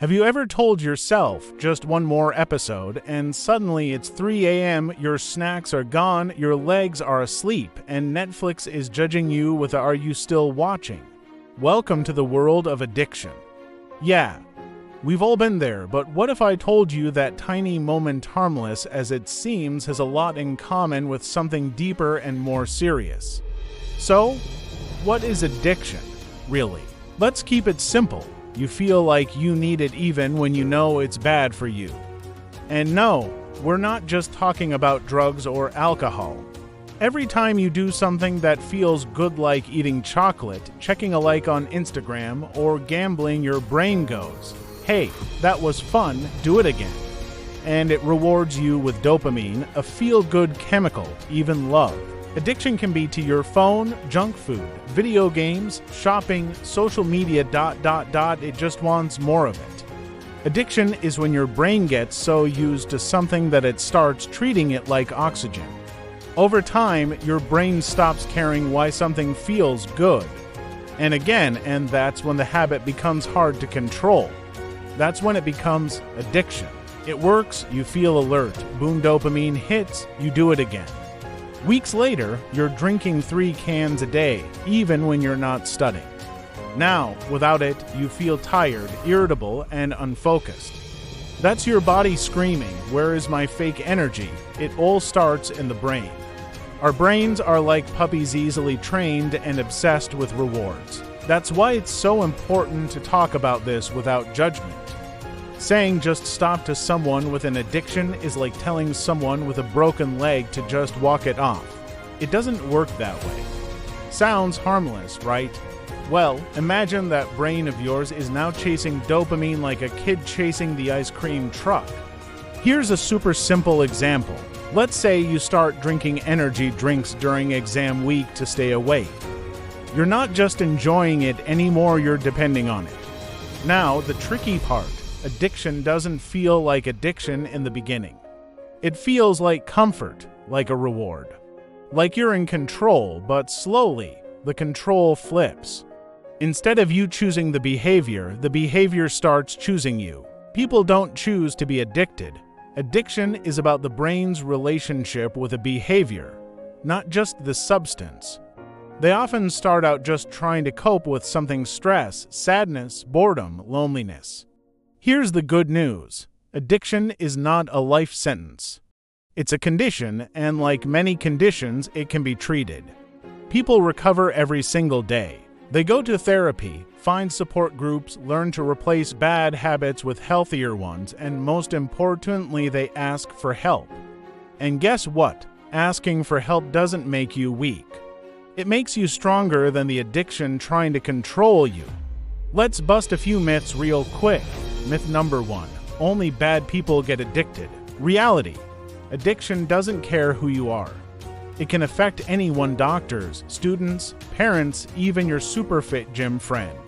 Have you ever told yourself just one more episode, and suddenly it's 3 a.m., your snacks are gone, your legs are asleep, and Netflix is judging you with "Are you still watching?" Welcome to the world of addiction. Yeah, we've all been there, but what if I told you that tiny moment, harmless as it seems, has a lot in common with something deeper and more serious? So, what is addiction, really? Let's keep it simple. You feel like you need it even when you know it's bad for you. And no, we're not just talking about drugs or alcohol. Every time you do something that feels good, like eating chocolate, checking a like on Instagram, or gambling, your brain goes, "Hey, that was fun, do it again." And it rewards you with dopamine, a feel-good chemical, even love. Addiction can be to your phone, junk food, video games, shopping, social media, ... It just wants more of it. Addiction is when your brain gets so used to something that it starts treating it like oxygen. Over time, your brain stops caring why something feels good. And that's when the habit becomes hard to control. That's when it becomes addiction. It works, you feel alert, boom, dopamine hits, you do it again. Weeks later, you're drinking 3 cans a day, even when you're not studying. Now, without it, you feel tired, irritable, and unfocused. That's your body screaming, "Where is my fake energy?" It all starts in the brain. Our brains are like puppies, easily trained and obsessed with rewards. That's why it's so important to talk about this without judgment. Saying just stop to someone with an addiction is like telling someone with a broken leg to just walk it off. It doesn't work that way. Sounds harmless, right? Well, imagine that brain of yours is now chasing dopamine like a kid chasing the ice cream truck. Here's a super simple example. Let's say you start drinking energy drinks during exam week to stay awake. You're not just enjoying it anymore, you're depending on it. Now, the tricky part. Addiction doesn't feel like addiction in the beginning. It feels like comfort, like a reward. Like you're in control, but slowly, the control flips. Instead of you choosing the behavior starts choosing you. People don't choose to be addicted. Addiction is about the brain's relationship with a behavior, not just the substance. They often start out just trying to cope with something: stress, sadness, boredom, loneliness. Here's the good news. Addiction is not a life sentence. It's a condition, and like many conditions, it can be treated. People recover every single day. They go to therapy, find support groups, learn to replace bad habits with healthier ones, and most importantly, they ask for help. And guess what? Asking for help doesn't make you weak. It makes you stronger than the addiction trying to control you. Let's bust a few myths real quick. Myth number 1. Only bad people get addicted. Reality. Addiction doesn't care who you are. It can affect anyone: doctors, students, parents, even your super fit gym friend.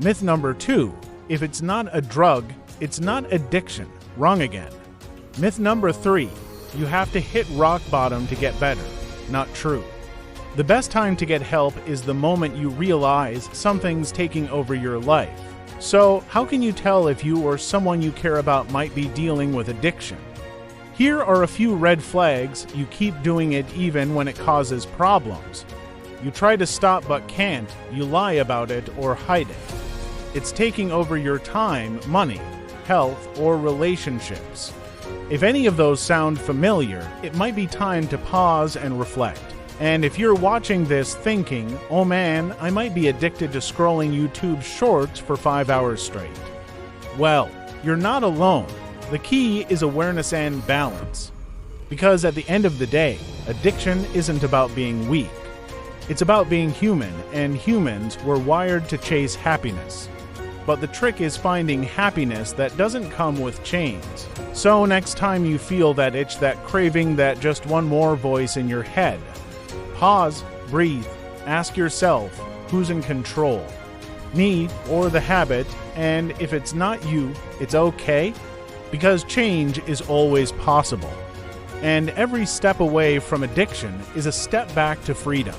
Myth number 2. If it's not a drug, it's not addiction. Wrong again. Myth number 3. You have to hit rock bottom to get better. Not true. The best time to get help is the moment you realize something's taking over your life. So, how can you tell if you or someone you care about might be dealing with addiction? Here are a few red flags. You keep doing it even when it causes problems. You try to stop but can't. You lie about it or hide it. It's taking over your time, money, health, or relationships. If any of those sound familiar, it might be time to pause and reflect. And if you're watching this thinking, "Oh man, I might be addicted to scrolling YouTube shorts for 5 hours straight," well, you're not alone. The key is awareness and balance. Because at the end of the day, addiction isn't about being weak. It's about being human, and humans were wired to chase happiness. But the trick is finding happiness that doesn't come with chains. So next time you feel that itch, that craving, that just one more voice in your head, pause, breathe, ask yourself, who's in control? Me or the habit? And if it's not you, it's okay, because change is always possible. And every step away from addiction is a step back to freedom.